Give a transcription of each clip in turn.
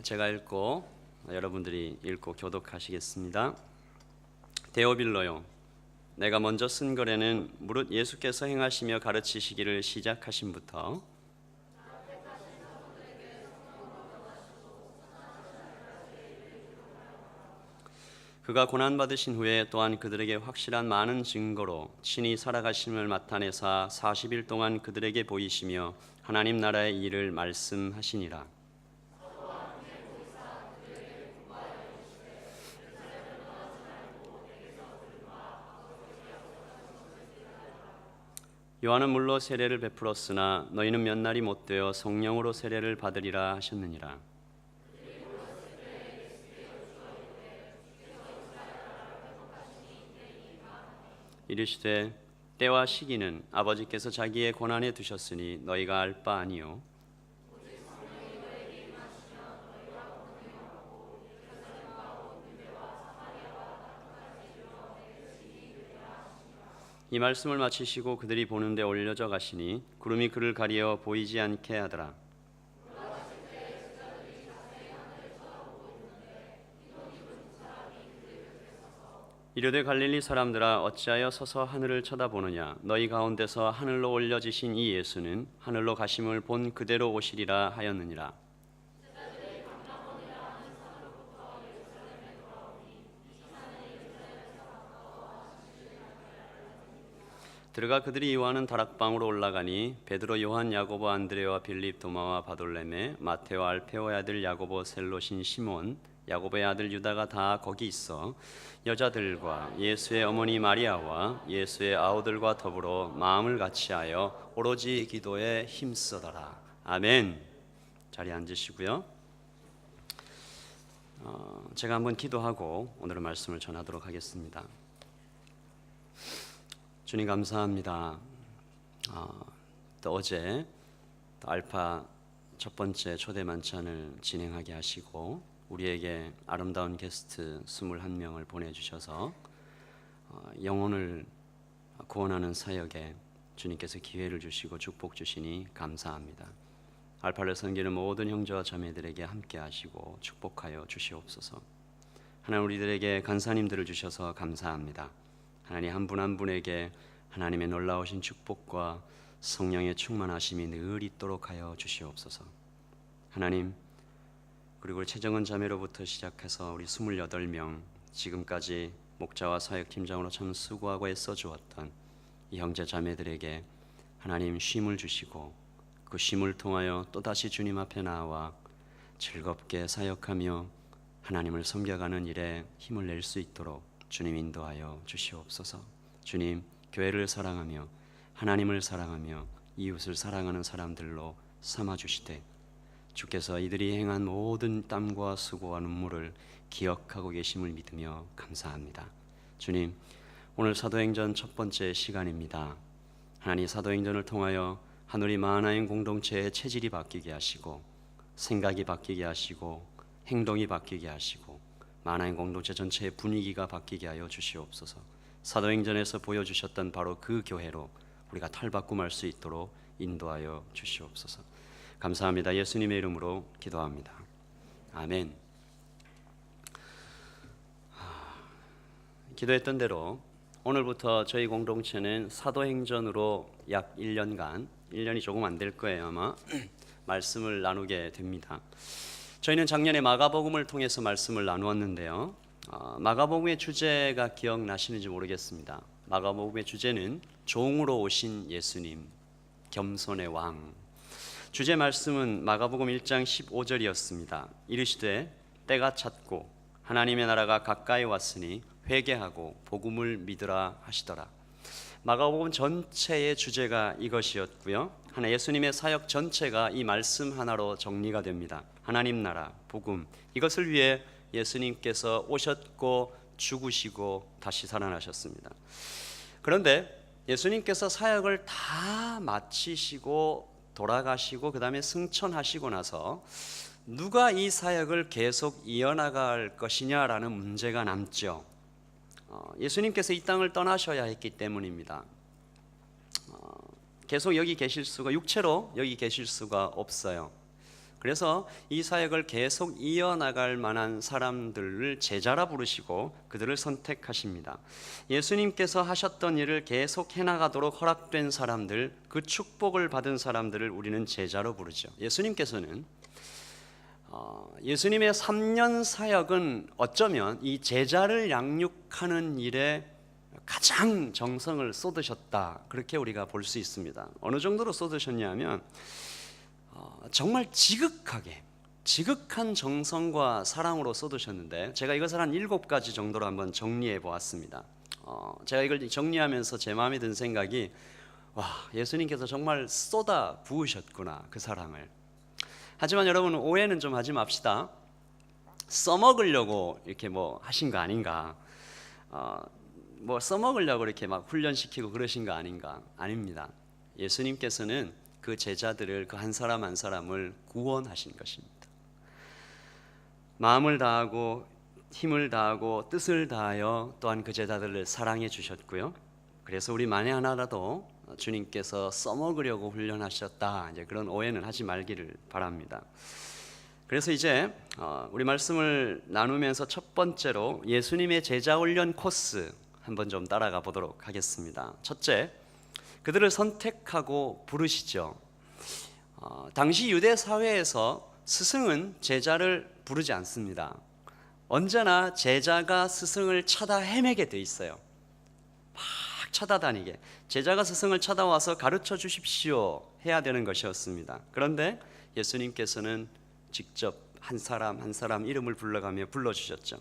제가 읽고 여러분들이 읽고 교독하시겠습니다. 데오빌로요, 내가 먼저 쓴 글에는 무릇 예수께서 행하시며 가르치시기를 시작하심부터 그가 고난받으신 후에 또한 그들에게 확실한 많은 증거로 친히 살아가심을 나타내사 40일 동안 그들에게 보이시며 하나님 나라의 일을 말씀하시니라. 요한은 물로 세례를 베풀었으나 너희는 몇 날이 못되어 성령으로 세례를 받으리라 하셨느니라. 이르시되 때와 시기는 아버지께서 자기의 권한에 두셨으니 너희가 알 바 아니요 이 말씀을 마치시고 그들이 보는 데 올려져 가시니 구름이 그를 가리어 보이지 않게 하더라. 이르되 갈릴리 사람들아, 어찌하여 서서 하늘을 쳐다보느냐? 너희 가운데서 하늘로 올려지신 이 예수는 하늘로 가심을 본 그대로 오시리라 하였느니라. 들어가 그들이 이와는 다락방으로 올라가니 베드로, 요한, 야고보, 안드레와 빌립, 도마와 바돌레메, 마테오, 알페오의 아들 야고보, 셀롯인 시몬, 야고보의 아들 유다가 다 거기 있어 여자들과 예수의 어머니 마리아와 예수의 아우들과 더불어 마음을 같이하여 오로지 기도에 힘쓰더라. 아멘. 자리에 앉으시고요. 제가 한번 기도하고 오늘의 말씀을 전하도록 하겠습니다. 주님 감사합니다. 또 어제 알파 첫 번째 초대 만찬을 진행하게 하시고 우리에게 아름다운 게스트 21명을 보내주셔서 영혼을 구원하는 사역에 주님께서 기회를 주시고 축복 주시니 감사합니다. 알파를 섬기는 모든 형제와 자매들에게 함께 하시고 축복하여 주시옵소서. 하나님, 우리들에게 간사님들을 주셔서 감사합니다. 하나님, 한 분 한 분에게 하나님의 놀라우신 축복과 성령의 충만하심이 늘 있도록 하여 주시옵소서. 하나님, 그리고 최정은 자매로부터 시작해서 우리 28명 지금까지 목자와 사역팀장으로 참 수고하고 애써 주었던 이 형제 자매들에게 하나님 쉼을 주시고 그 쉼을 통하여 또다시 주님 앞에 나와 즐겁게 사역하며 하나님을 섬겨가는 일에 힘을 낼 수 있도록 주님 인도하여 주시옵소서. 주님, 교회를 사랑하며 하나님을 사랑하며 이웃을 사랑하는 사람들로 삼아주시되 주께서 이들이 행한 모든 땀과 수고와 눈물을 기억하고 계심을 믿으며 감사합니다. 주님, 오늘 사도행전 첫 번째 시간입니다. 하나님, 사도행전을 통하여 하늘이 만화인 공동체의 체질이 바뀌게 하시고 생각이 바뀌게 하시고 행동이 바뀌게 하시고 만화인 공동체 전체의 분위기가 바뀌게 하여 주시옵소서. 사도행전에서 보여주셨던 바로 그 교회로 우리가 탈바꿈할 수 있도록 인도하여 주시옵소서. 감사합니다. 예수님의 이름으로 기도합니다. 아멘. 기도했던 대로 오늘부터 저희 공동체는 사도행전으로 약 1년간, 1년이 조금 안 될 거예요 아마, 말씀을 나누게 됩니다. 저희는 작년에 마가복음을 통해서 말씀을 나누었는데요, 마가복음의 주제가 기억나시는지 모르겠습니다. 마가복음의 주제는 종으로 오신 예수님, 겸손의 왕. 주제 말씀은 마가복음 1장 15절이었습니다. 이르시되 때가 찼고 하나님의 나라가 가까이 왔으니 회개하고 복음을 믿으라 하시더라. 마가복음 전체의 주제가 이것이었고요, 하나 예수님의 사역 전체가 이 말씀 하나로 정리가 됩니다. 하나님 나라, 복음, 이것을 위해 예수님께서 오셨고 죽으시고 다시 살아나셨습니다. 그런데 예수님께서 사역을 다 마치시고 돌아가시고 그 다음에 승천하시고 나서 누가 이 사역을 계속 이어나갈 것이냐라는 문제가 남죠. 예수님께서 이 땅을 떠나셔야 했기 때문입니다. 계속 여기 계실 수가, 육체로 여기 계실 수가 없어요. 그래서 이 사역을 계속 이어나갈 만한 사람들을 제자라 부르시고 그들을 선택하십니다. 예수님께서 하셨던 일을 계속 해나가도록 허락된 사람들, 그 축복을 받은 사람들을 우리는 제자로 부르죠. 예수님께서는 예수님의 3년 사역은 어쩌면 이 제자를 양육하는 일에 가장 정성을 쏟으셨다, 그렇게 우리가 볼 수 있습니다. 어느 정도로 쏟으셨냐면 정말 지극한 정성과 사랑으로 쏟으셨는데, 제가 이것을 한 7가지 정도로 한번 정리해 보았습니다. 제가 이걸 정리하면서 제 마음에 든 생각이, 와, 예수님께서 정말 쏟아 부으셨구나, 그 사랑을. 하지만 여러분, 오해는 좀 하지 맙시다. 써먹으려고 이렇게 뭐 하신 거 아닌가, 뭐 써먹으려고 이렇게 막 훈련시키고 그러신 거 아닌가. 아닙니다. 예수님께서는 그 제자들을, 그 한 사람 한 사람을 구원하신 것입니다. 마음을 다하고 힘을 다하고 뜻을 다하여 또한 그 제자들을 사랑해 주셨고요. 그래서 우리 만에 하나라도 주님께서 써먹으려고 훈련하셨다, 이제 그런 오해는 하지 말기를 바랍니다. 그래서 이제 우리 말씀을 나누면서 첫 번째로 예수님의 제자 훈련 코스 한번 좀 따라가 보도록 하겠습니다. 첫째, 그들을 선택하고 부르시죠. 당시 유대 사회에서 스승은 제자를 부르지 않습니다. 언제나 제자가 스승을 찾아 헤매게 돼 있어요. 막 찾아다니게, 제자가 스승을 찾아와서 가르쳐 주십시오 해야 되는 것이었습니다. 그런데 예수님께서는 직접 한 사람 한 사람 이름을 불러가며 불러주셨죠.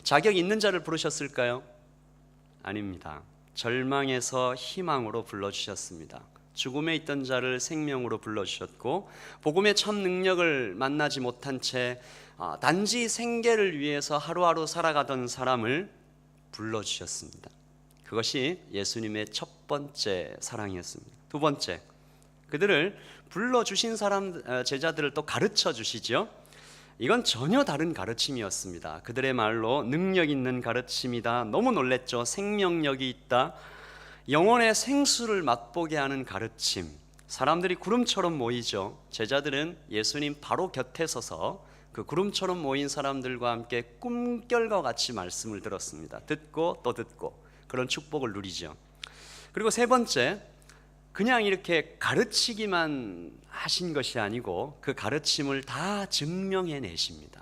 자격 있는 자를 부르셨을까요? 아닙니다. 절망에서 희망으로 불러주셨습니다. 죽음에 있던 자를 생명으로 불러주셨고, 복음의 참 능력을 만나지 못한 채 단지 생계를 위해서 하루하루 살아가던 사람을 불러주셨습니다. 그것이 예수님의 첫 번째 사랑이었습니다. 두 번째, 그들을 불러주신 제자들을 또 가르쳐 주시죠. 이건 전혀 다른 가르침이었습니다. 그들의 말로 능력 있는 가르침이다. 너무 놀랬죠. 생명력이 있다. 영혼의 생수를 맛보게 하는 가르침. 사람들이 구름처럼 모이죠. 제자들은 예수님 바로 곁에 서서 그 구름처럼 모인 사람들과 함께 꿈결과 같이 말씀을 들었습니다. 듣고 또 듣고 그런 축복을 누리죠. 그리고 세 번째, 그냥 이렇게 가르치기만 하신 것이 아니고 그 가르침을 다 증명해 내십니다.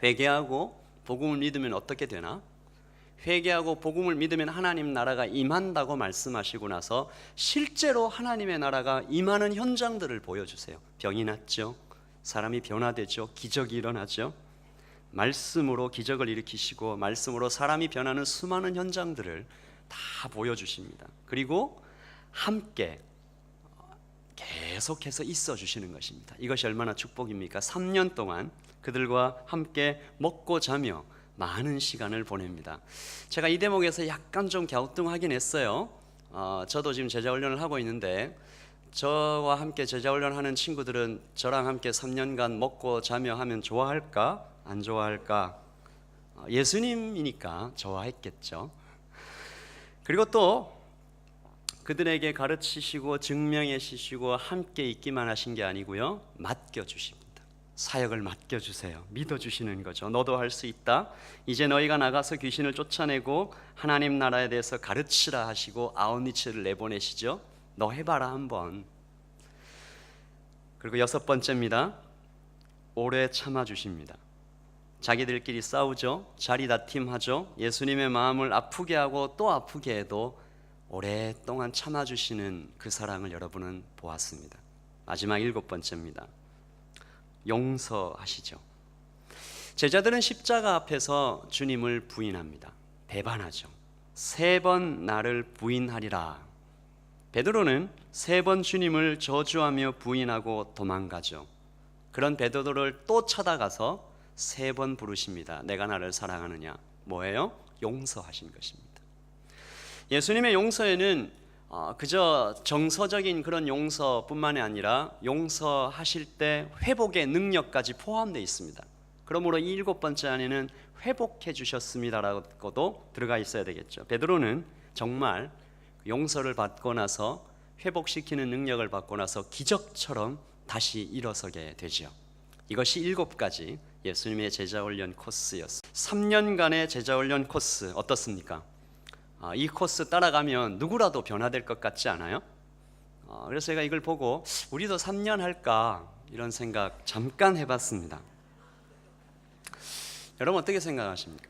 회개하고 복음을 믿으면 어떻게 되나? 회개하고 복음을 믿으면 하나님 나라가 임한다고 말씀하시고 나서 실제로 하나님의 나라가 임하는 현장들을 보여주세요. 병이 낫죠. 사람이 변화되죠. 기적이 일어나죠. 말씀으로 기적을 일으키시고 말씀으로 사람이 변하는 수많은 현장들을 다 보여주십니다. 그리고 함께 계속해서 있어 주시는 것입니다. 이것이 얼마나 축복입니까? 3년 동안 그들과 함께 먹고 자며 많은 시간을 보냅니다. 제가 이 대목에서 약간 좀 갸우뚱하긴 했어요. 저도 지금 제자훈련을 하고 있는데, 저와 함께 제자훈련하는 친구들은 저랑 함께 3년간 먹고 자며 하면 좋아할까? 안 좋아할까? 예수님이니까 좋아했겠죠. 그리고 또 그들에게 가르치시고 증명해 주시고 함께 있기만 하신 게 아니고요, 맡겨주십니다. 사역을 맡겨주세요. 믿어주시는 거죠. 너도 할 수 있다. 이제 너희가 나가서 귀신을 쫓아내고 하나님 나라에 대해서 가르치라 하시고 아웃리치를 내보내시죠. 너 해봐라 한번. 그리고 6번째입니다. 오래 참아주십니다. 자기들끼리 싸우죠. 자리다툼하죠. 예수님의 마음을 아프게 하고 또 아프게 해도 오랫동안 참아주시는 그 사랑을 여러분은 보았습니다. 마지막 7번째입니다. 용서하시죠. 제자들은 십자가 앞에서 주님을 부인합니다. 배반하죠. 3번 나를 부인하리라. 베드로는 3번 주님을 저주하며 부인하고 도망가죠. 그런 베드로를 또 찾아가서 3번 부르십니다. 내가 나를 사랑하느냐? 뭐예요? 용서하신 것입니다. 예수님의 용서에는 그저 정서적인 그런 용서뿐만이 아니라 용서하실 때 회복의 능력까지 포함되어 있습니다. 그러므로 이 7번째 안에는 회복해 주셨습니다라고도 들어가 있어야 되겠죠. 베드로는 정말 용서를 받고 나서 회복시키는 능력을 받고 나서 기적처럼 다시 일어서게 되죠. 이것이 7가지 예수님의 제자훈련 코스였습니다. 3년간의 제자훈련 코스 어떻습니까? 이 코스 따라가면 누구라도 변화될 것 같지 않아요? 그래서 제가 이걸 보고 우리도 3년 할까 이런 생각 잠깐 해봤습니다. 여러분 어떻게 생각하십니까?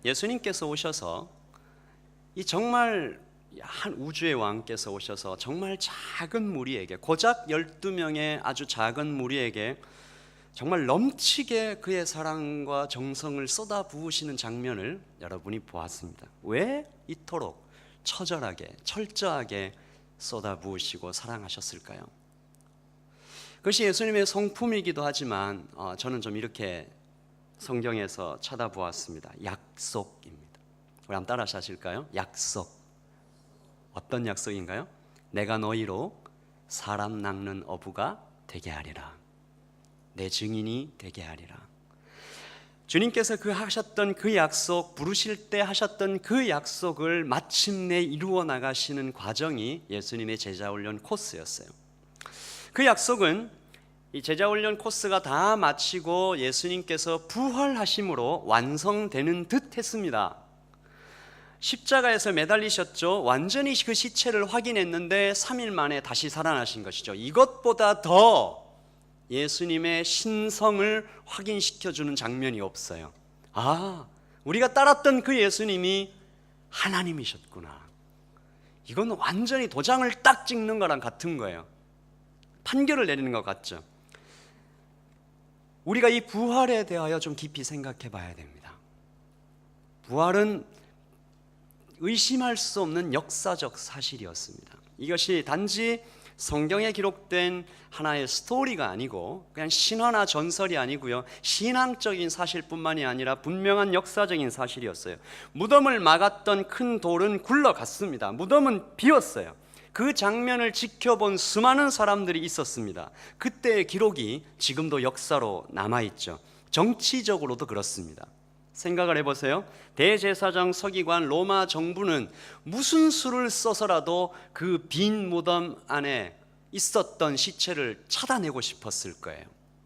예수님께서 오셔서 이 정말 한 우주의 왕께서 오셔서 정말 작은 무리에게, 고작 12명의 아주 작은 무리에게 정말 넘치게 그의 사랑과 정성을 쏟아부으시는 장면을 여러분이 보았습니다. 왜 이토록 처절하게 철저하게 쏟아부으시고 사랑하셨을까요? 그것이 예수님의 성품이기도 하지만 저는 좀 이렇게 성경에서 쳐다보았습니다. 약속입니다. 우리 한번 따라서 하실까요? 약속. 어떤 약속인가요? 내가 너희로 사람 낚는 어부가 되게 하리라. 내 증인이 되게 하리라. 주님께서 하셨던 그 약속, 부르실 때 하셨던 그 약속을 마침내 이루어 나가시는 과정이 예수님의 제자훈련 코스였어요. 그 약속은 이 제자훈련 코스가 다 마치고 예수님께서 부활하심으로 완성되는 듯 했습니다. 십자가에서 매달리셨죠. 완전히 그 시체를 확인했는데 3일 만에 다시 살아나신 것이죠. 이것보다 더 예수님의 신성을 확인시켜주는 장면이 없어요. 우리가 따랐던 그 예수님이 하나님이셨구나. 이건 완전히 도장을 딱 찍는 거랑 같은 거예요. 판결을 내리는 것 같죠. 우리가 이 부활에 대하여 좀 깊이 생각해 봐야 됩니다. 부활은 의심할 수 없는 역사적 사실이었습니다. 이것이 단지 성경에 기록된 하나의 스토리가 아니고 그냥 신화나 전설이 아니고요, 신앙적인 사실뿐만이 아니라 분명한 역사적인 사실이었어요. 무덤을 막았던 큰 돌은 굴러갔습니다. 무덤은 비었어요. 그 장면을 지켜본 수많은 사람들이 있었습니다. 그때의 기록이 지금도 역사로 남아있죠. 정치적으로도 그렇습니다. 생각을 해보세요. 대제사장 서기관 로마 정부는 무슨 수를 써서라도 그 빈 무덤 안에 있었던 시체를 찾아내고 싶었을 거예요.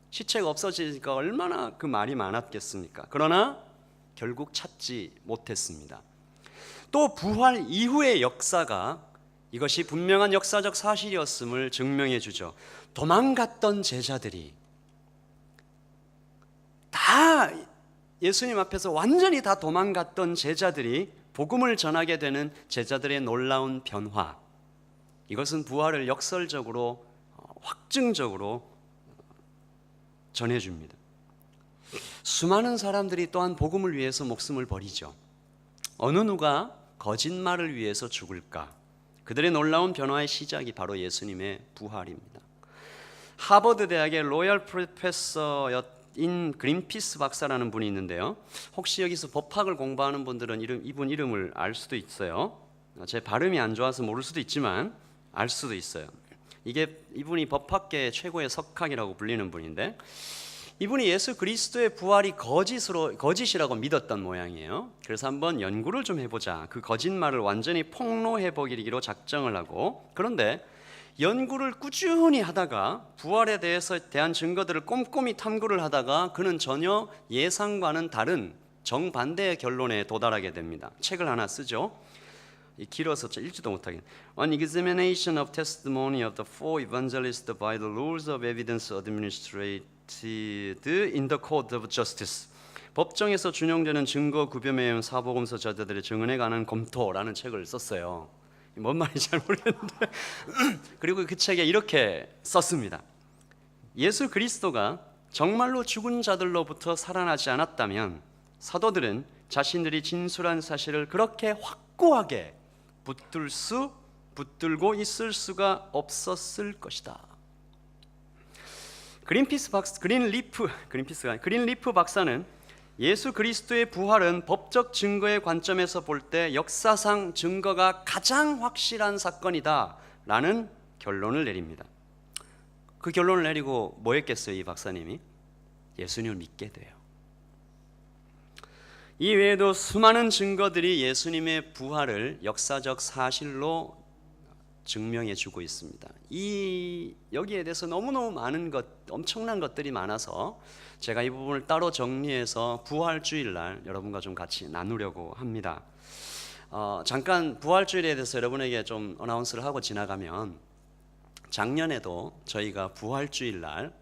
시체가 없어지니까 얼마나 그 말이 많았겠습니까? 그러나 결국 찾지 못했습니다. 또 부활 이후의 역사가 이것이 분명한 역사적 사실이었음을 증명해 주죠. 도망갔던 제자들이 다 예수님 앞에서 완전히 다 도망갔던 제자들이 복음을 전하게 되는 제자들의 놀라운 변화, 이것은 부활을 역설적으로 확증적으로 전해줍니다. 수많은 사람들이 또한 복음을 위해서 목숨을 버리죠. 어느 누가 거짓말을 위해서 죽을까? 그들의 놀라운 변화의 시작이 바로 예수님의 부활입니다. 하버드 대학의 로열 프로페서인 그린피스 박사라는 분이 있는데요, 혹시 여기서 법학을 공부하는 분들은 이분 이름을 알 수도 있어요. 제 발음이 안 좋아서 모를 수도 있지만 알 수도 있어요. 이분이 법학계의 최고의 석학이라고 불리는 분인데, 이분이 예수 그리스도의 부활이 거짓이라고 믿었던 모양이에요. 그래서 한번 연구를 좀 해보자, 그 거짓말을 완전히 폭로해보기로 작정을 하고, 그런데 연구를 꾸준히 하다가 부활에 대한 증거들을 꼼꼼히 탐구를 하다가 그는 전혀 예상과는 다른 정반대의 결론에 도달하게 됩니다. 책을 하나 쓰죠. 길어서 읽지도 못하겠네. On examination of testimony of the four evangelists by the rules of evidence administrated in the court of justice. 법정에서 준용되는 증거 구별의 사복음서 저자들의 증언에 관한 검토라는 책을 썼어요. 뭔 말인지 잘 모르겠는데 그리고 그 책에 이렇게 썼습니다. 예수 그리스도가 정말로 죽은 자들로부터 살아나지 않았다면 사도들은 자신들이 진술한 사실을 그렇게 확고하게 붙들고 있을 수가 없었을 것이다. 그린리프 박사는 예수 그리스도의 부활은 법적 증거의 관점에서 볼 때 역사상 증거가 가장 확실한 사건이다 라는 결론을 내립니다. 그 결론을 내리고 뭐 했겠어요? 이 박사님이 예수님을 믿게 돼요. 이 외에도 수많은 증거들이 예수님의 부활을 역사적 사실로 증명해 주고 있습니다. 여기에 대해서 너무너무 많은 엄청난 것들이 많아서 제가 이 부분을 따로 정리해서 부활주일날 여러분과 좀 같이 나누려고 합니다. 잠깐 부활주일에 대해서 여러분에게 좀 어나운스를 하고 지나가면, 작년에도 저희가 부활주일날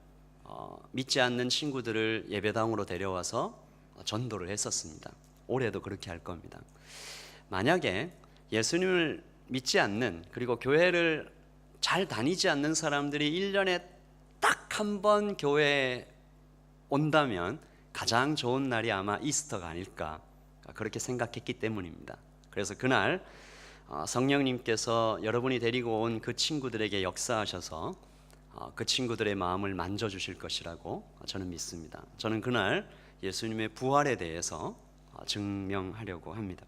믿지 않는 친구들을 예배당으로 데려와서 전도를 했었습니다. 올해도 그렇게 할 겁니다. 만약에 예수님을 믿지 않는, 그리고 교회를 잘 다니지 않는 사람들이 1년에 딱 한 번 교회에 온다면 가장 좋은 날이 아마 이스터가 아닐까, 그렇게 생각했기 때문입니다. 그래서 그날 성령님께서 여러분이 데리고 온 그 친구들에게 역사하셔서 그 친구들의 마음을 만져주실 것이라고 저는 믿습니다. 저는 그날 예수님의 부활에 대해서 증명하려고 합니다.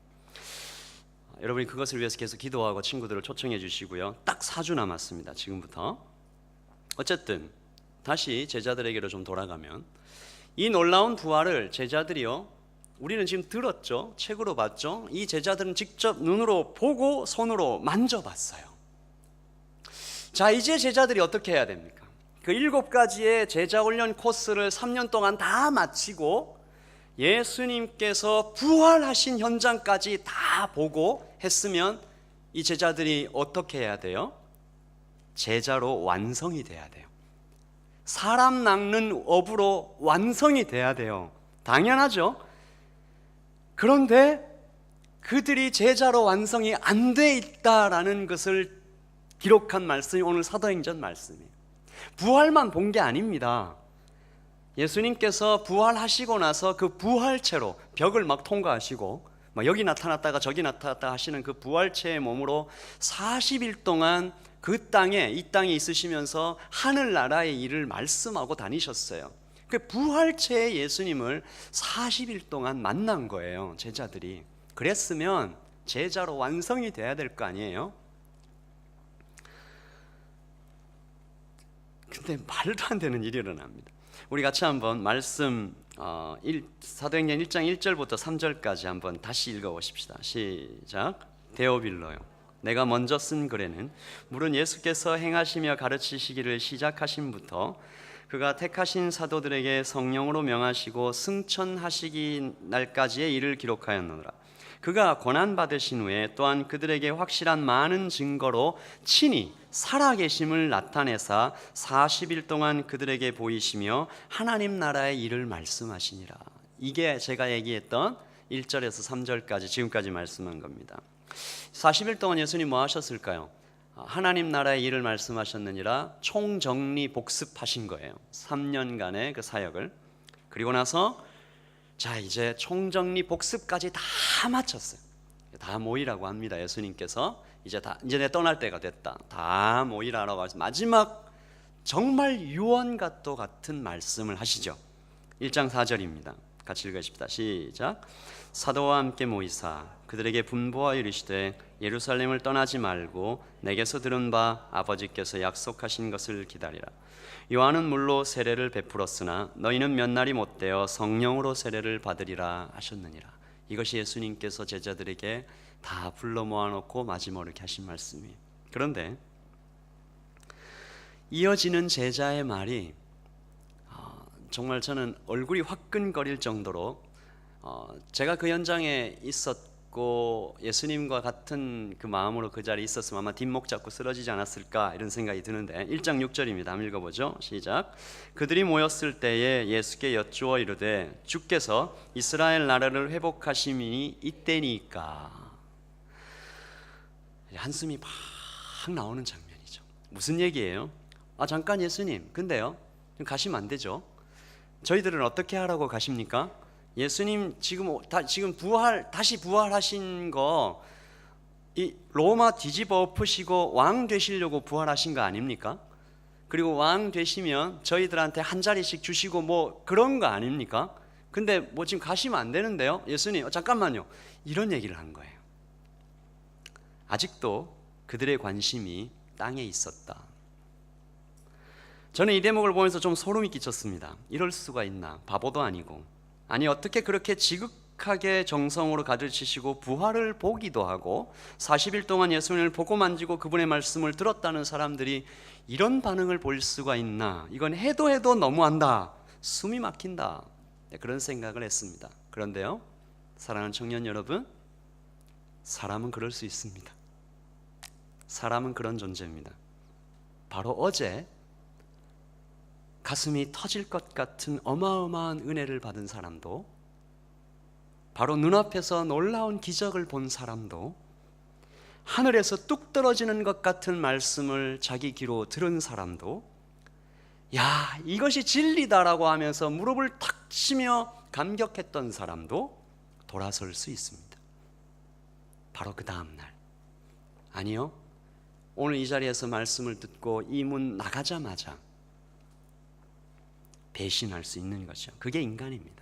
여러분이 그것을 위해서 계속 기도하고 친구들을 초청해 주시고요. 딱 4주 남았습니다. 지금부터. 어쨌든 다시 제자들에게로 좀 돌아가면, 이 놀라운 부활을 제자들이요, 우리는 지금 들었죠, 책으로 봤죠. 이 제자들은 직접 눈으로 보고 손으로 만져봤어요. 자, 이제 제자들이 어떻게 해야 됩니까? 그 7가지의 제자 훈련 코스를 3년 동안 다 마치고 예수님께서 부활하신 현장까지 다 보고 했으면 이 제자들이 어떻게 해야 돼요? 제자로 완성이 돼야 돼요. 사람 낚는 어부로 완성이 돼야 돼요. 당연하죠. 그런데 그들이 제자로 완성이 안 돼 있다라는 것을 기록한 말씀이 오늘 사도행전 말씀이에요. 부활만 본 게 아닙니다. 예수님께서 부활하시고 나서 그 부활체로 벽을 막 통과하시고 여기 나타났다가 저기 나타났다 하시는 그 부활체의 몸으로 40일 동안 그 땅에, 이 땅에 있으시면서 하늘나라의 일을 말씀하고 다니셨어요. 그 부활체의 예수님을 40일 동안 만난 거예요, 제자들이. 그랬으면 제자로 완성이 돼야 될 거 아니에요? 근데 말도 안 되는 일이 일어납니다. 우리 같이 한번 말씀 사도행전 1장 1절부터 3절까지 한번 다시 읽어보십시다. 시작. 데오빌로요, 내가 먼저 쓴 글에는 물은 예수께서 행하시며 가르치시기를 시작하심부터 그가 택하신 사도들에게 성령으로 명하시고 승천하시기 날까지의 일을 기록하였노라. 그가 고난받으신 후에 또한 그들에게 확실한 많은 증거로 친히 살아계심을 나타내사 40일 동안 그들에게 보이시며 하나님 나라의 일을 말씀하시니라. 이게 제가 얘기했던 1절에서 3절까지 지금까지 말씀한 겁니다. 40일 동안 예수님 뭐 하셨을까요? 하나님 나라의 일을 말씀하셨느니라 총정리 복습하신 거예요. 3년간의 그 사역을. 그리고 나서 자, 이제 총정리 복습까지 다 마쳤어요. 다 모이라고 합니다. 예수님께서 이제 내 떠날 때가 됐다, 다 모이라라고 해서 마지막 정말 유언과도 같은 말씀을 하시죠. 1장 4절입니다. 같이 읽으십시다. 시작. 사도와 함께 모이사 그들에게 분부하여 이르시되 예루살렘을 떠나지 말고 내게서 들은 바 아버지께서 약속하신 것을 기다리라. 요한은 물로 세례를 베풀었으나 너희는 몇 날이 못되어 성령으로 세례를 받으리라 하셨느니라. 이것이 예수님께서 제자들에게 다 불러 모아놓고 마지막으로 이렇게 하신 말씀이에요. 그런데 이어지는 제자의 말이 정말 저는 얼굴이 화끈거릴 정도로 제가 그 현장에 있었고 예수님과 같은 그 마음으로 그 자리에 있었으면 아마 뒷목 잡고 쓰러지지 않았을까, 이런 생각이 드는데 1장 6절입니다. 한번 읽어보죠. 시작. 그들이 모였을 때에 예수께 여쭈어 이르되 주께서 이스라엘 나라를 회복하심이 이때니까. 한숨이 막 나오는 장면이죠. 무슨 얘기예요? 잠깐 예수님, 근데요 가시면 안 되죠. 저희들은 어떻게 하라고 가십니까? 예수님 지금 다시 부활하신 거, 이 로마 뒤집어 엎으시고 왕 되시려고 부활하신 거 아닙니까? 그리고 왕 되시면 저희들한테 한 자리씩 주시고 뭐 그런 거 아닙니까? 근데 뭐 지금 가시면 안 되는데요, 예수님 잠깐만요, 이런 얘기를 한 거예요. 아직도 그들의 관심이 땅에 있었다. 저는 이 대목을 보면서 좀 소름이 끼쳤습니다. 이럴 수가 있나, 바보도 아니고, 아니 어떻게 그렇게 독특하게 정성으로 가르치시고 부활을 보기도 하고 40일 동안 예수님을 보고 만지고 그분의 말씀을 들었다는 사람들이 이런 반응을 볼 수가 있나? 이건 해도 너무한다. 숨이 막힌다. 그런 생각을 했습니다. 그런데요, 사랑하는 청년 여러분, 사람은 그럴 수 있습니다. 사람은 그런 존재입니다. 바로 어제 가슴이 터질 것 같은 어마어마한 은혜를 받은 사람도, 바로 눈앞에서 놀라운 기적을 본 사람도, 하늘에서 뚝 떨어지는 것 같은 말씀을 자기 귀로 들은 사람도, 야, 이것이 진리다라고 하면서 무릎을 탁 치며 감격했던 사람도 돌아설 수 있습니다. 바로 그 다음 날, 아니요, 오늘 이 자리에서 말씀을 듣고 이 문 나가자마자 배신할 수 있는 것이죠. 그게 인간입니다.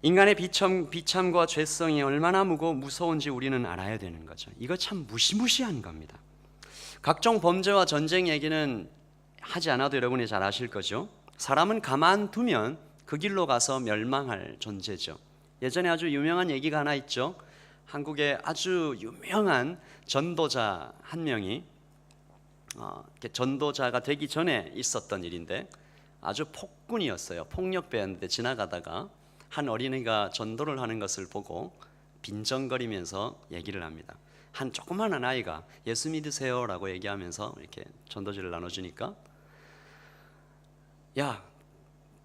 인간의 비참과 죄성이 얼마나 무서운지 우리는 알아야 되는 거죠. 이거 참 무시무시한 겁니다. 각종 범죄와 전쟁 얘기는 하지 않아도 여러분이 잘 아실 거죠. 사람은 가만두면 그 길로 가서 멸망할 존재죠. 예전에 아주 유명한 얘기가 하나 있죠. 한국의 아주 유명한 전도자 한 명이 전도자가 되기 전에 있었던 일인데, 아주 폭군이었어요. 폭력배였는데 지나가다가 한 어린이가 전도를 하는 것을 보고 빈정거리면서 얘기를 합니다. 한 조그마한 아이가 예수 믿으세요 라고 얘기하면서 이렇게 전도지를 나눠주니까, 야,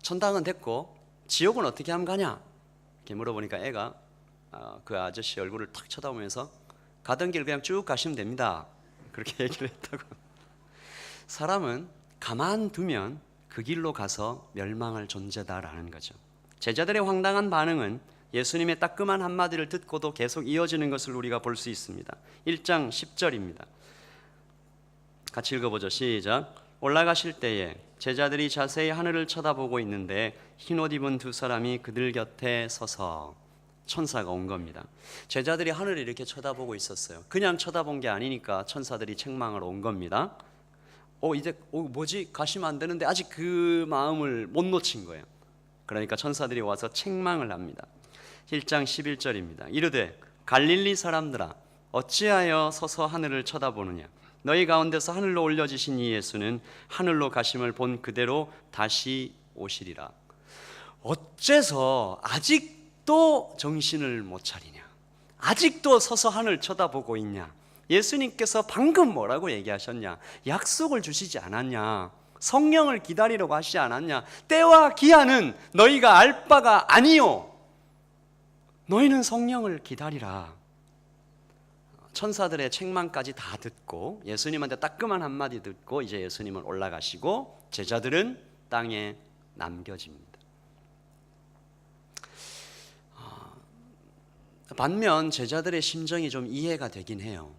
천당은 됐고 지옥은 어떻게 하면 가냐? 이렇게 물어보니까 애가 그 아저씨 얼굴을 탁 쳐다보면서 가던 길 그냥 쭉 가시면 됩니다. 그렇게 얘기를 했다고. 사람은 가만두면 그 길로 가서 멸망할 존재다라는 거죠. 제자들의 황당한 반응은 예수님의 따끔한 한마디를 듣고도 계속 이어지는 것을 우리가 볼 수 있습니다. 1장 10절입니다. 같이 읽어보죠. 시작. 올라가실 때에 제자들이 자세히 하늘을 쳐다보고 있는데 흰옷 입은 두 사람이 그들 곁에 서서, 천사가 온 겁니다. 제자들이 하늘을 이렇게 쳐다보고 있었어요. 그냥 쳐다본 게 아니니까 천사들이 책망을 온 겁니다. 이제 뭐지? 가시면 안 되는데 아직 그 마음을 못 놓친 거예요. 그러니까 천사들이 와서 책망을 합니다. 1장 11절입니다. 이르되 갈릴리 사람들아, 어찌하여 서서 하늘을 쳐다보느냐? 너희 가운데서 하늘로 올려지신 이 예수는 하늘로 가심을 본 그대로 다시 오시리라. 어째서 아직도 정신을 못 차리냐? 아직도 서서 하늘 쳐다보고 있냐? 예수님께서 방금 뭐라고 얘기하셨냐? 약속을 주시지 않았냐? 성령을 기다리라고 하시지 않았냐? 때와 기한은 너희가 알 바가 아니요, 너희는 성령을 기다리라. 천사들의 책망까지 다 듣고 예수님한테 따끔한 한마디 듣고 이제 예수님은 올라가시고 제자들은 땅에 남겨집니다. 반면 제자들의 심정이 좀 이해가 되긴 해요.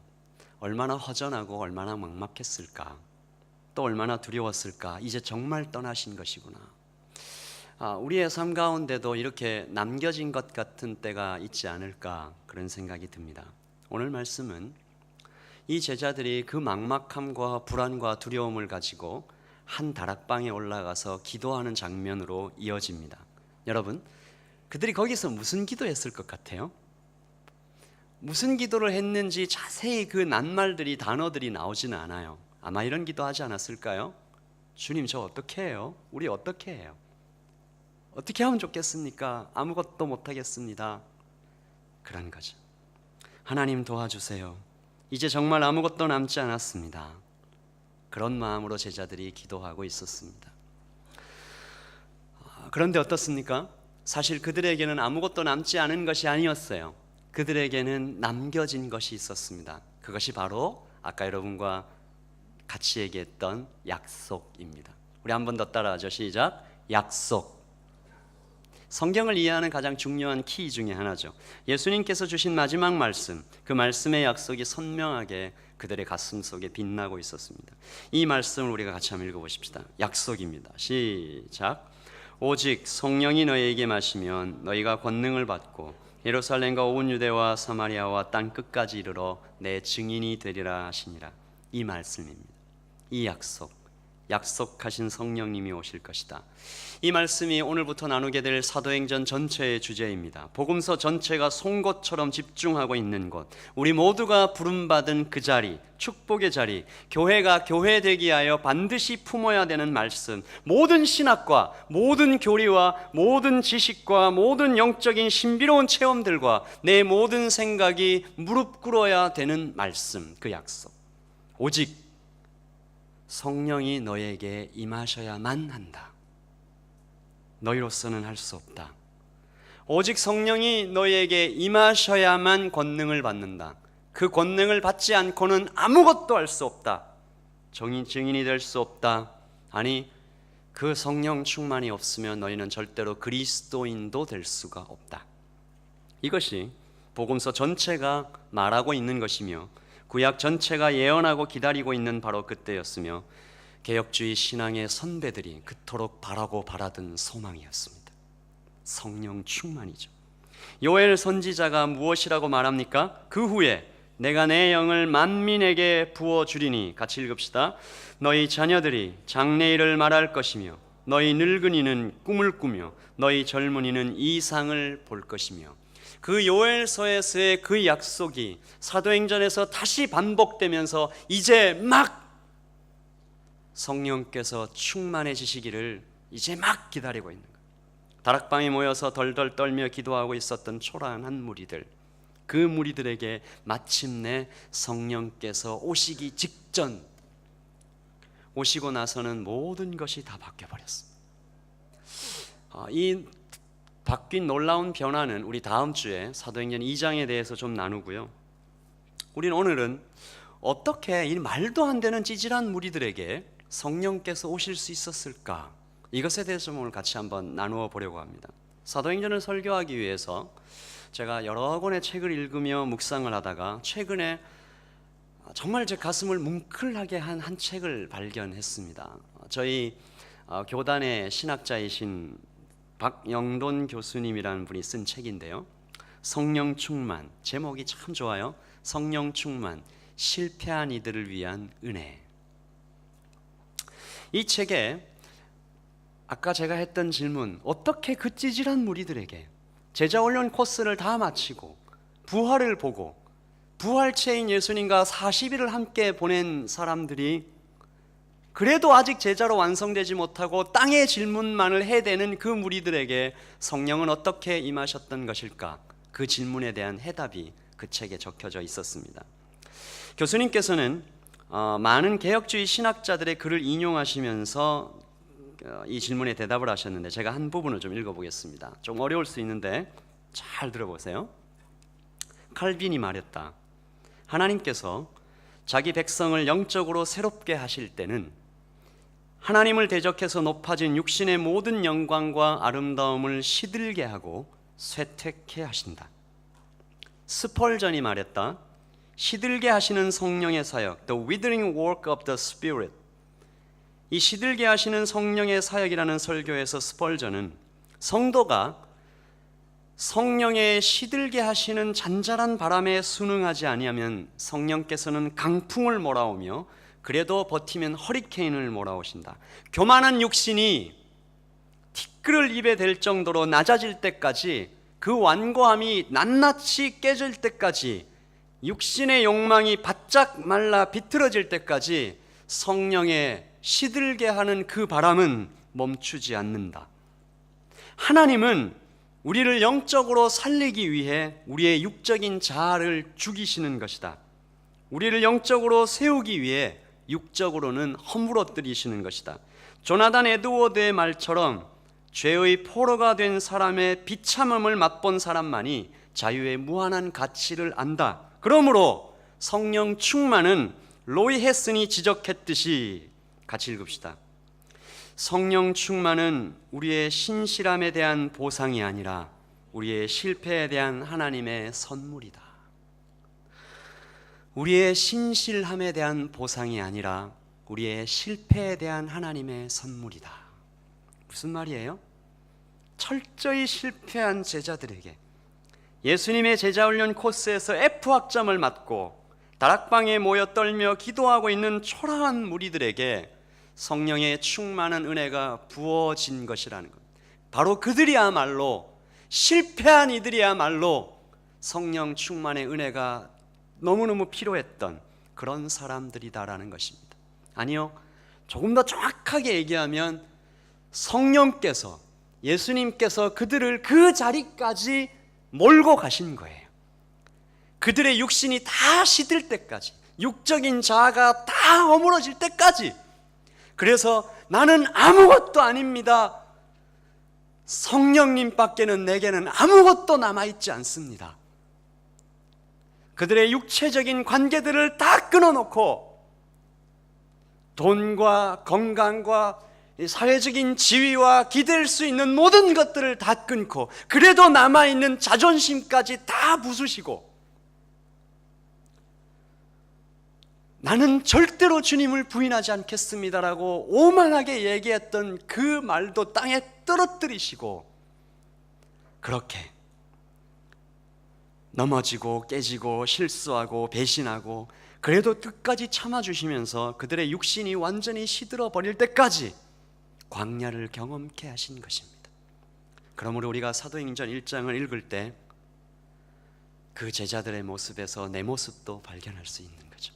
얼마나 허전하고 얼마나 막막했을까, 또 얼마나 두려웠을까. 이제 정말 떠나신 것이구나. 우리의 삶 가운데도 이렇게 남겨진 것 같은 때가 있지 않을까, 그런 생각이 듭니다. 오늘 말씀은 이 제자들이 그 막막함과 불안과 두려움을 가지고 한 다락방에 올라가서 기도하는 장면으로 이어집니다. 여러분, 그들이 거기서 무슨 기도했을 것 같아요? 무슨 기도를 했는지 자세히 그 낱말들이, 단어들이 나오지는 않아요. 아마 이런 기도하지 않았을까요? 주님, 저 어떻게 해요? 우리 어떻게 해요? 어떻게 하면 좋겠습니까? 아무것도 못하겠습니다. 그런 거죠. 하나님 도와주세요. 이제 정말 아무것도 남지 않았습니다. 그런 마음으로 제자들이 기도하고 있었습니다. 그런데 어떻습니까? 사실 그들에게는 아무것도 남지 않은 것이 아니었어요. 그들에게는 남겨진 것이 있었습니다. 그것이 바로 아까 여러분과 같이 얘기했던 약속입니다. 우리 한 번 더 따라하죠. 시작. 약속. 성경을 이해하는 가장 중요한 키 중에 하나죠. 예수님께서 주신 마지막 말씀, 그 말씀의 약속이 선명하게 그들의 가슴 속에 빛나고 있었습니다. 이 말씀을 우리가 같이 한번 읽어보십시다. 약속입니다. 시작. 오직 성령이 너희에게 마시면 너희가 권능을 받고 예루살렘과 온 유대와 사마리아와 땅 끝까지 이르러 내 증인이 되리라 하시니라. 이 말씀입니다. 이 약속, 약속하신 성령님이 오실 것이다. 이 말씀이 오늘부터 나누게 될 사도행전 전체의 주제입니다. 복음서 전체가 송곳처럼 집중하고 있는 곳, 우리 모두가 부름받은 그 자리, 축복의 자리, 교회가 교회되기 위하여 반드시 품어야 되는 말씀, 모든 신학과 모든 교리와 모든 지식과 모든 영적인 신비로운 체험들과 내 모든 생각이 무릎 꿇어야 되는 말씀, 그 약속. 오직 성령이 너에게 임하셔야만 한다. 너희로서는 할 수 없다. 오직 성령이 너희에게 임하셔야만 권능을 받는다. 그 권능을 받지 않고는 아무것도 할 수 없다. 증인이 될 수 없다. 아니, 그 성령 충만이 없으면 너희는 절대로 그리스도인도 될 수가 없다. 이것이 복음서 전체가 말하고 있는 것이며 구약 전체가 예언하고 기다리고 있는 바로 그때였으며 개혁주의 신앙의 선배들이 그토록 바라고 바라던 소망이었습니다. 성령 충만이죠. 요엘 선지자가 무엇이라고 말합니까? 그 후에 내가 내 영을 만민에게 부어주리니, 같이 읽읍시다. 너희 자녀들이 장래일을 말할 것이며 너희 늙은이는 꿈을 꾸며 너희 젊은이는 이상을 볼 것이며. 그 요엘서에서의 그 약속이 사도행전에서 다시 반복되면서 이제 막 성령께서 충만해지시기를 이제 막 기다리고 있는 거예요. 다락방에 모여서 덜덜 떨며 기도하고 있었던 초라한 무리들, 그 무리들에게 마침내 성령께서 오시기 직전, 오시고 나서는 모든 것이 다 바뀌어버렸습니다. 이 바뀐 놀라운 변화는 우리 다음 주에 사도행전 2장에 대해서 좀 나누고요. 우리는 오늘은 어떻게 이 말도 안 되는 찌질한 무리들에게 성령께서 오실 수 있었을까? 이것에 대해서 오늘 같이 한번 나누어 보려고 합니다. 사도행전을 설교하기 위해서 제가 여러 권의 책을 읽으며 묵상을 하다가 최근에 정말 제 가슴을 뭉클하게 한 책을 발견했습니다. 저희 교단의 신학자이신 박영돈 교수님이라는 분이 쓴 책인데요. 성령 충만, 제목이 참 좋아요. 성령 충만, 실패한 이들을 위한 은혜. 이 책에 아까 제가 했던 질문, 어떻게 그 찌질한 무리들에게 제자훈련 코스를 다 마치고 부활을 보고 부활체인 예수님과 40일을 함께 보낸 사람들이 그래도 아직 제자로 완성되지 못하고 땅의 질문만을 해대는 그 무리들에게 성령은 어떻게 임하셨던 것일까? 그 질문에 대한 해답이 그 책에 적혀져 있었습니다. 교수님께서는 많은 개혁주의 신학자들의 글을 인용하시면서 이 질문에 대답을 하셨는데 제가 한 부분을 좀 읽어보겠습니다. 좀 어려울 수 있는데 잘 들어보세요. 칼빈이 말했다. 하나님께서 자기 백성을 영적으로 새롭게 하실 때는 하나님을 대적해서 높아진 육신의 모든 영광과 아름다움을 시들게 하고 쇠퇴케 하신다. 스펄전이 말했다. 시들게 하시는 성령의 사역, the withering work of the Spirit. 이 시들게 하시는 성령의 사역이라는 설교에서 스펄전은 성도가 성령의 시들게 하시는 잔잔한 바람에 순응하지 아니하면 성령께서는 강풍을 몰아오며 그래도 버티면 허리케인을 몰아오신다. 교만한 육신이 티끌을 입에 댈 정도로 낮아질 때까지, 그 완고함이 낱낱이 깨질 때까지, 육신의 욕망이 바짝 말라 비틀어질 때까지 성령의 시들게 하는 그 바람은 멈추지 않는다. 하나님은 우리를 영적으로 살리기 위해 우리의 육적인 자아를 죽이시는 것이다. 우리를 영적으로 세우기 위해 육적으로는 허물어뜨리시는 것이다. 조나단 에드워드의 말처럼 죄의 포로가 된 사람의 비참함을 맛본 사람만이 자유의 무한한 가치를 안다. 그러므로 성령 충만은 로이 헤슨이 지적했듯이, 같이 읽읍시다. 성령 충만은 우리의 신실함에 대한 보상이 아니라 우리의 실패에 대한 하나님의 선물이다. 우리의 신실함에 대한 보상이 아니라 우리의 실패에 대한 하나님의 선물이다. 무슨 말이에요? 철저히 실패한 제자들에게, 예수님의 제자훈련 코스에서 F학점을 맞고 다락방에 모여 떨며 기도하고 있는 초라한 무리들에게 성령의 충만한 은혜가 부어진 것이라는 것. 바로 그들이야말로, 실패한 이들이야말로 성령 충만의 은혜가 너무너무 필요했던 그런 사람들이다라는 것입니다. 아니요, 조금 더 정확하게 얘기하면 성령께서, 예수님께서 그들을 그 자리까지 몰고 가신 거예요. 그들의 육신이 다 시들 때까지, 육적인 자아가 다 허물어질 때까지. 그래서 나는 아무것도 아닙니다, 성령님밖에는 내게는 아무것도 남아있지 않습니다. 그들의 육체적인 관계들을 다 끊어놓고 돈과 건강과 사회적인 지위와 기댈 수 있는 모든 것들을 다 끊고, 그래도 남아있는 자존심까지 다 부수시고, 나는 절대로 주님을 부인하지 않겠습니다라고 오만하게 얘기했던 그 말도 땅에 떨어뜨리시고, 그렇게 넘어지고 깨지고 실수하고 배신하고 그래도 끝까지 참아주시면서 그들의 육신이 완전히 시들어 버릴 때까지 광야를 경험케 하신 것입니다. 그러므로 우리가 사도행전 1장을 읽을 때 그 제자들의 모습에서 내 모습도 발견할 수 있는 거죠.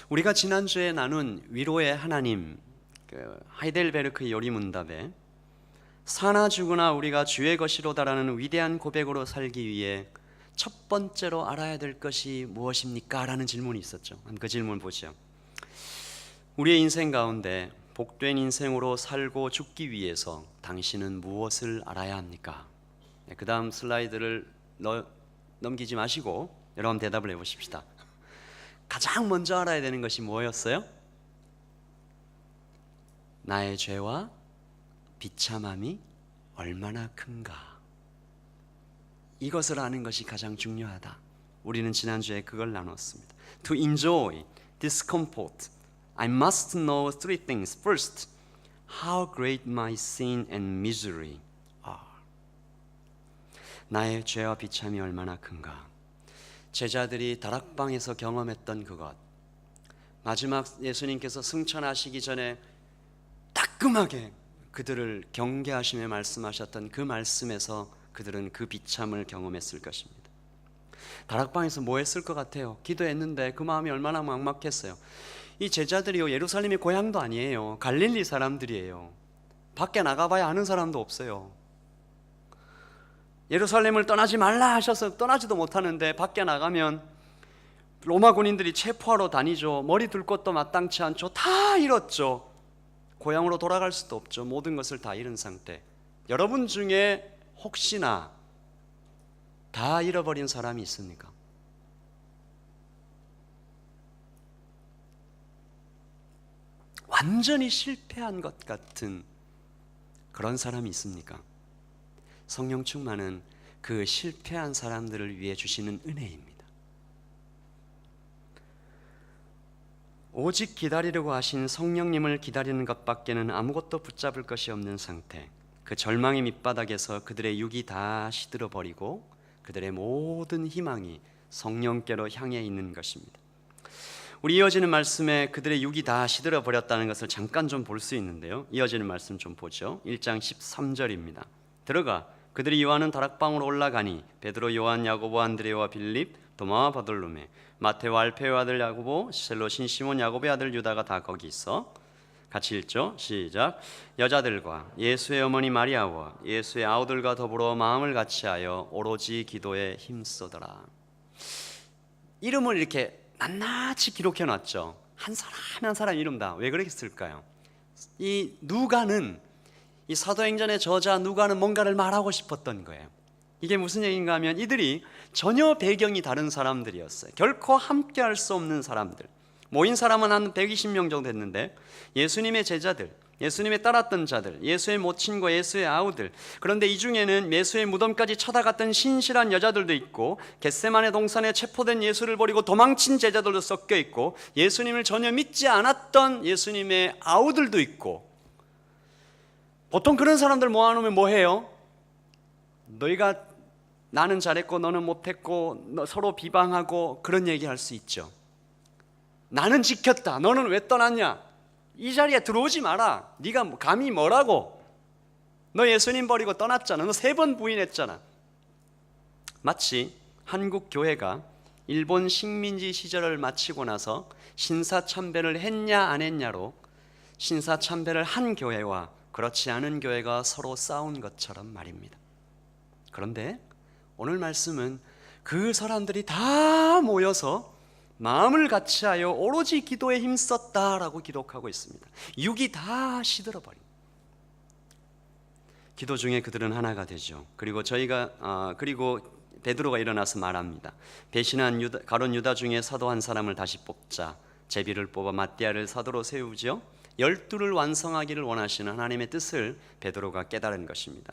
우리가 지난주에 나눈 위로의 하나님, 하이델베르크의 요리문답에 사나 죽으나 우리가 주의 것이로다라는 위대한 고백으로 살기 위해 첫 번째로 알아야 될 것이 무엇입니까? 라는 질문이 있었죠. 그 질문 보죠. 우리의 인생 가운데 복된 인생으로 살고 죽기 위해서 당신은 무엇을 알아야 합니까? 그 다음 슬라이드를 넘기지 마시고 여러분 대답을 해보십시다. 가장 먼저 알아야 되는 것이 뭐였어요? 나의 죄와 비참함이 얼마나 큰가, 이것을 아는 것이 가장 중요하다. 우리는 지난주에 그걸 나눴습니다. To enjoy discomfort, I must know three things. First, how great my sin and misery are. 나의 죄와 비참이 얼마나 큰가. 제자들이 다락방에서 경험했던 그것, 마지막 예수님께서 승천하시기 전에 따끔하게 그들을 경계하시며 말씀하셨던 그 말씀에서 그들은 그 비참을 경험했을 것입니다. 다락방에서 뭐 했을 것 같아요? 기도했는데 그 마음이 얼마나 막막했어요. 이 제자들이요, 예루살렘이 고향도 아니에요. 갈릴리 사람들이에요. 밖에 나가봐야 아는 사람도 없어요. 예루살렘을 떠나지 말라 하셔서 떠나지도 못하는데 밖에 나가면 로마 군인들이 체포하러 다니죠. 머리 둘 곳도 마땅치 않죠. 다 잃었죠. 고향으로 돌아갈 수도 없죠. 모든 것을 다 잃은 상태. 여러분 중에 혹시나 다 잃어버린 사람이 있습니까? 완전히 실패한 것 같은 그런 사람이 있습니까? 성령 충만은 그 실패한 사람들을 위해 주시는 은혜입니다. 오직 기다리려고 하신 성령님을 기다리는 것밖에는 아무것도 붙잡을 것이 없는 상태. 그 절망의 밑바닥에서 그들의 육이 다 시들어 버리고 그들의 모든 희망이 성령께로 향해 있는 것입니다. 우리 이어지는 말씀에 그들의 육이 다 시들어 버렸다는 것을 잠깐 좀 볼 수 있는데요. 이어지는 말씀 좀 보죠. 1장 13절입니다. 들어가 그들이 요한은 다락방으로 올라가니 베드로, 요한, 야고보, 안드레와 빌립, 도마와 바돌로메, 마테와 알페의 아들 야고보, 셀로신 시몬 야고보의 아들 유다가 다 거기 있어. 같이 읽죠. 시작. 여자들과 예수의 어머니 마리아와 예수의 아우들과 더불어 마음을 같이하여 오로지 기도에 힘쓰더라. 이름을 이렇게 낱낱이 기록해 놨죠. 한 사람 한 사람 이름 다. 왜 그랬을까요? 이 누가는, 이 사도행전의 저자 누가는 뭔가를 말하고 싶었던 거예요. 이게 무슨 얘기인가 하면 이들이 전혀 배경이 다른 사람들이었어요. 결코 함께 할 수 없는 사람들. 모인 사람은 한 120명 정도 됐는데 예수님의 제자들, 예수님의 따랐던 자들, 예수의 모친과 예수의 아우들, 그런데 이 중에는 예수의 무덤까지 쳐다갔던 신실한 여자들도 있고 겟세마네 동산에 체포된 예수를 버리고 도망친 제자들도 섞여 있고 예수님을 전혀 믿지 않았던 예수님의 아우들도 있고. 보통 그런 사람들 모아놓으면 뭐 해요? 너희가 나는 잘했고 너는 못했고 서로 비방하고 그런 얘기할 수 있죠. 나는 지켰다. 너는 왜 떠났냐? 이 자리에 들어오지 마라. 네가 감히 뭐라고? 너 예수님 버리고 떠났잖아. 너 3번 부인했잖아. 마치 한국 교회가 일본 식민지 시절을 마치고 나서 신사참배를 했냐 안 했냐로 신사참배를 한 교회와 그렇지 않은 교회가 서로 싸운 것처럼 말입니다. 그런데 오늘 말씀은 그 사람들이 다 모여서 마음을 같이하여 오로지 기도에 힘썼다라고 기록하고 있습니다. 육이 다 시들어버린. 기도 중에 그들은 하나가 되죠. 그리고 그리고 베드로가 일어나서 말합니다. 배신한 가룟 유다 중에 사도 한 사람을 다시 뽑자. 제비를 뽑아 mattia를 사도로 세우죠. 12를 완성하기를 원하시는 하나님의 뜻을 베드로가 깨달은 것입니다.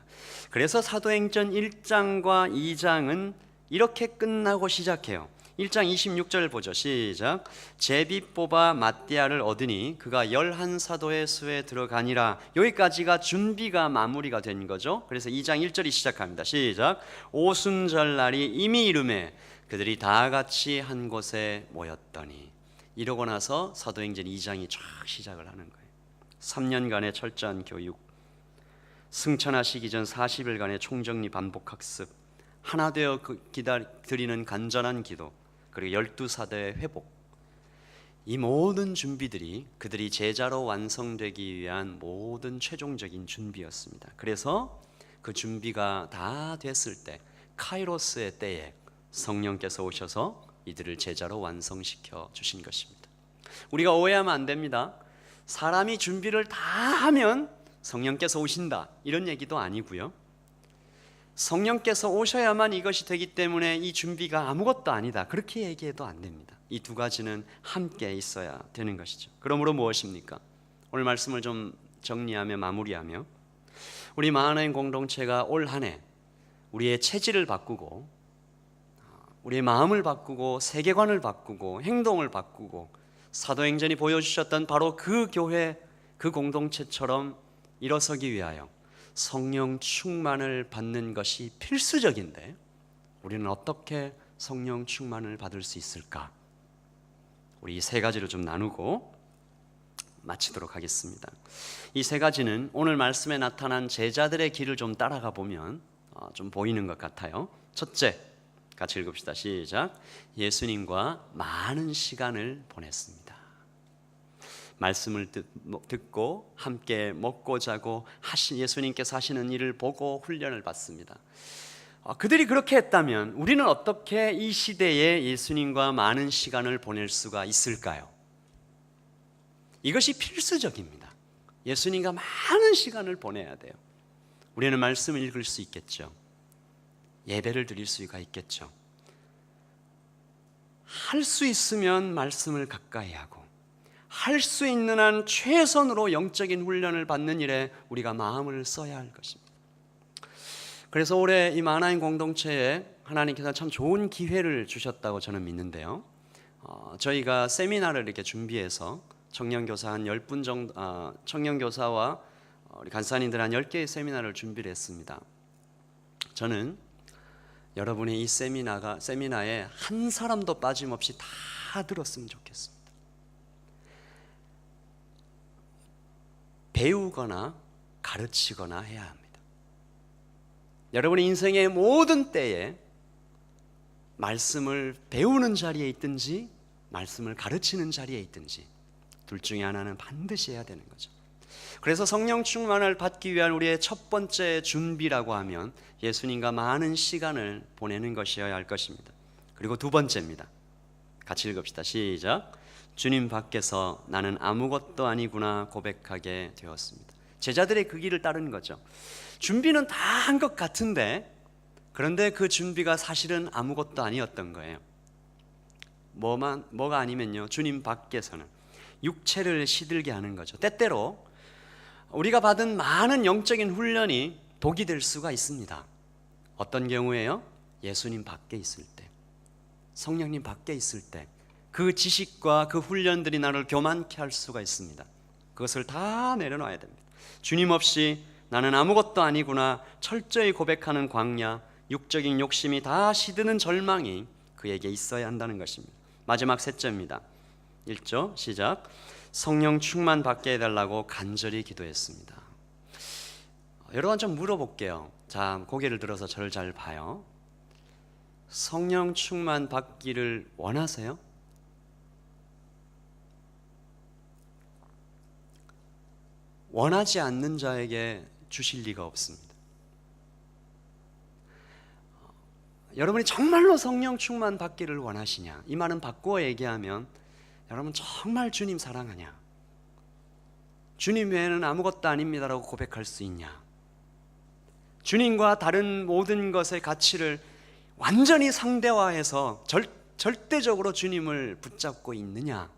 그래서 사도행전 1장과 2장은 이렇게 끝나고 시작해요. 1장 26절 보죠. 시작. 제비 뽑아 mattia를 얻으니 그가 11사도의 수에 들어가니라. 여기까지가 준비가 마무리가 된 거죠. 그래서 2장 1절이 시작합니다. 시작. 오순절날이 이미 이르매 그들이 다 같이 한 곳에 모였더니. 이러고 나서 사도행전 2장이 쫙 시작을 하는 거예요. 3년간의 철저한 교육, 승천하시기 전 40일간의 총정리 반복 학습, 하나 되어 드리는 간절한 기도, 그리고 12사도의 회복, 이 모든 준비들이 그들이 제자로 완성되기 위한 모든 최종적인 준비였습니다. 그래서 그 준비가 다 됐을 때 카이로스의 때에 성령께서 오셔서 이들을 제자로 완성시켜 주신 것입니다. 우리가 오해하면 안 됩니다. 사람이 준비를 다 하면 성령께서 오신다 이런 얘기도 아니고요. 성령께서 오셔야만 이것이 되기 때문에 이 준비가 아무것도 아니다 그렇게 얘기해도 안 됩니다. 이 두 가지는 함께 있어야 되는 것이죠. 그러므로 무엇입니까? 오늘 말씀을 좀 정리하며 마무리하며 우리 마하나임 공동체가 올 한 해 우리의 체질을 바꾸고 우리의 마음을 바꾸고 세계관을 바꾸고 행동을 바꾸고 사도행전이 보여주셨던 바로 그 교회 그 공동체처럼 일어서기 위하여 성령 충만을 받는 것이 필수적인데 우리는 어떻게 성령 충만을 받을 수 있을까? 우리 이 3가지로 좀 나누고 마치도록 하겠습니다. 이 3가지는 오늘 말씀에 나타난 제자들의 길을 좀 따라가 보면 좀 보이는 것 같아요. 첫째, 같이 읽읍시다. 시작. 예수님과 많은 시간을 보냈습니다. 말씀을 듣고 함께 먹고 자고 예수님께서 하시는 일을 보고 훈련을 받습니다. 그들이 그렇게 했다면 우리는 어떻게 이 시대에 예수님과 많은 시간을 보낼 수가 있을까요? 이것이 필수적입니다. 예수님과 많은 시간을 보내야 돼요. 우리는 말씀을 읽을 수 있겠죠. 예배를 드릴 수가 있겠죠. 할 수 있으면 말씀을 가까이 하고 할 수 있는 한 최선으로 영적인 훈련을 받는 일에 우리가 마음을 써야 할 것입니다. 그래서 올해 이 마하나임 공동체에 하나님께서 참 좋은 기회를 주셨다고 저는 믿는데요. 저희가 세미나를 이렇게 준비해서 청년교사 한 10분 정도, 청년교사와 우리 간사님들 한 10개의 세미나를 준비를 했습니다. 저는 여러분의 이 세미나에 한 사람도 빠짐없이 다 들었으면 좋겠습니다. 배우거나 가르치거나 해야 합니다. 여러분의 인생의 모든 때에 말씀을 배우는 자리에 있든지 말씀을 가르치는 자리에 있든지 둘 중에 하나는 반드시 해야 되는 거죠. 그래서 성령 충만을 받기 위한 우리의 첫 번째 준비라고 하면 예수님과 많은 시간을 보내는 것이어야 할 것입니다. 그리고 두 번째입니다. 같이 읽읍시다. 시작. 주님 밖에서 나는 아무것도 아니구나 고백하게 되었습니다. 제자들의 그 길을 따르는 거죠. 준비는 다 한 것 같은데 그런데 그 준비가 사실은 아무것도 아니었던 거예요. 뭐가 아니면요, 주님 밖에서는 육체를 시들게 하는 거죠. 때때로 우리가 받은 많은 영적인 훈련이 독이 될 수가 있습니다. 어떤 경우에요? 예수님 밖에 있을 때, 성령님 밖에 있을 때 그 지식과 그 훈련들이 나를 교만케 할 수가 있습니다. 그것을 다 내려놔야 됩니다. 주님 없이 나는 아무것도 아니구나 철저히 고백하는 광야, 육적인 욕심이 다 시드는 절망이 그에게 있어야 한다는 것입니다. 마지막 셋째입니다. 1절 시작. 성령 충만 받게 해달라고 간절히 기도했습니다. 여러분 좀 물어볼게요. 자, 고개를 들어서 저를 잘 봐요. 성령 충만 받기를 원하세요? 원하지 않는 자에게 주실 리가 없습니다. 여러분이 정말로 성령 충만 받기를 원하시냐? 이 말은 바꾸어 얘기하면 여러분 정말 주님 사랑하냐? 주님 외에는 아무것도 아닙니다라고 고백할 수 있냐? 주님과 다른 모든 것의 가치를 완전히 상대화해서 절대적으로 주님을 붙잡고 있느냐?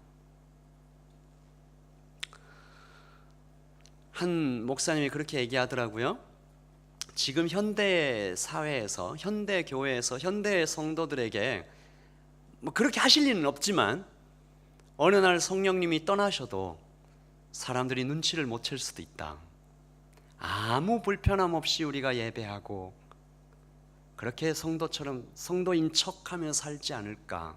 한 목사님이 그렇게 얘기하더라고요. 지금 현대 사회에서, 현대 교회에서, 현대 성도들에게 뭐 그렇게 하실 일은 없지만 어느 날 성령님이 떠나셔도 사람들이 눈치를 못 챌 수도 있다. 아무 불편함 없이 우리가 예배하고 그렇게 성도처럼 성도인 척하며 살지 않을까?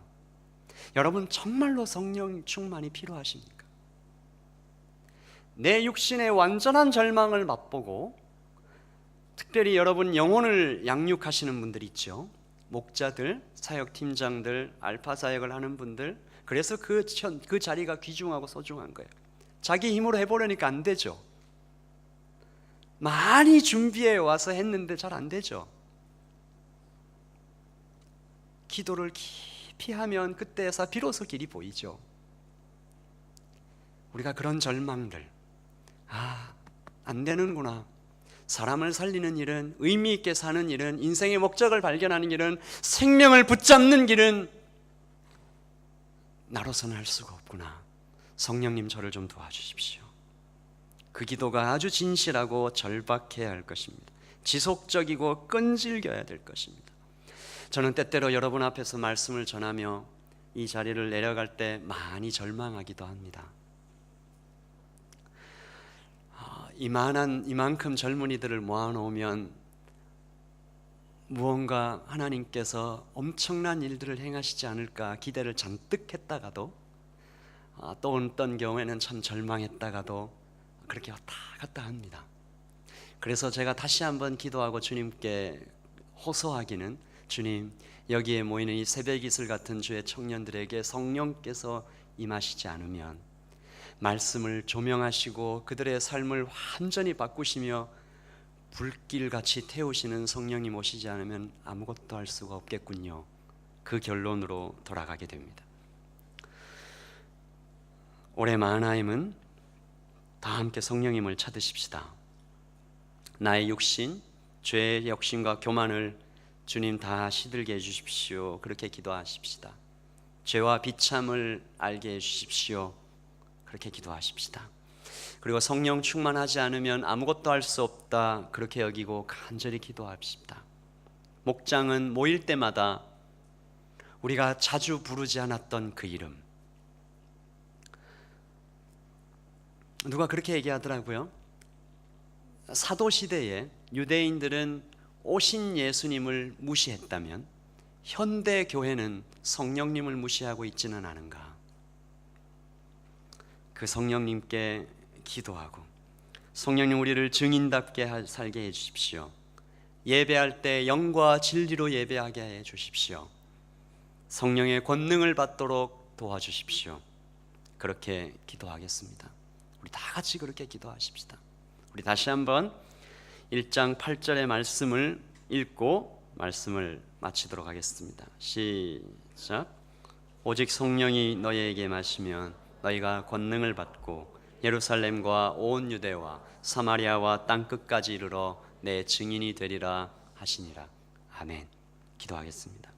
여러분 정말로 성령 충만이 필요하십니까? 내 육신의 완전한 절망을 맛보고, 특별히 여러분 영혼을 양육하시는 분들 있죠. 목자들, 사역팀장들, 알파 사역을 하는 분들. 그래서 그 자리가 귀중하고 소중한 거예요. 자기 힘으로 해보려니까 안 되죠. 많이 준비해 와서 했는데 잘 안 되죠. 기도를 깊이 하면 그때서 비로소 길이 보이죠. 우리가 그런 절망들, 안 되는구나. 사람을 살리는 일은, 의미 있게 사는 일은, 인생의 목적을 발견하는 일은, 생명을 붙잡는 길은 나로서는 할 수가 없구나. 성령님 저를 좀 도와주십시오. 그 기도가 아주 진실하고 절박해야 할 것입니다. 지속적이고 끈질겨야 될 것입니다. 저는 때때로 여러분 앞에서 말씀을 전하며 이 자리를 내려갈 때 많이 절망하기도 합니다. 이만큼 젊은이들을 모아놓으면 무언가 하나님께서 엄청난 일들을 행하시지 않을까 기대를 잔뜩 했다가도, 또 어떤 경우에는 참 절망했다가도 그렇게 왔다 갔다 합니다. 그래서 제가 다시 한번 기도하고 주님께 호소하기는, 주님, 여기에 모이는 이 새벽 이슬 같은 주의 청년들에게 성령께서 임하시지 않으면, 말씀을 조명하시고 그들의 삶을 완전히 바꾸시며 불길같이 태우시는 성령님 오시지 않으면 아무것도 할 수가 없겠군요. 그 결론으로 돌아가게 됩니다. 올해 마하나임은 다 함께 성령님을 찾으십시다. 나의 육신, 죄의 욕심과 교만을 주님 다 시들게 해주십시오. 그렇게 기도하십시다. 죄와 비참을 알게 해주십시오. 그렇게 기도하십시다. 그리고 성령 충만하지 않으면 아무것도 할 수 없다. 그렇게 여기고 간절히 기도합시다. 목장은 모일 때마다 우리가 자주 부르지 않았던 그 이름, 누가 그렇게 얘기하더라고요. 사도시대에 유대인들은 오신 예수님을 무시했다면 현대 교회는 성령님을 무시하고 있지는 않은가. 그 성령님께 기도하고, 성령님 우리를 증인답게 살게 해 주십시오. 예배할 때 영과 진리로 예배하게 해 주십시오. 성령의 권능을 받도록 도와주십시오. 그렇게 기도하겠습니다. 우리 다 같이 그렇게 기도하십시다. 우리 다시 한번 1장 8절의 말씀을 읽고 말씀을 마치도록 하겠습니다. 시작. 오직 성령이 너희에게 임하시면 너희가 권능을 받고 예루살렘과 온 유대와 사마리아와 땅끝까지 이르러 내 증인이 되리라 하시니라. 아멘. 기도하겠습니다.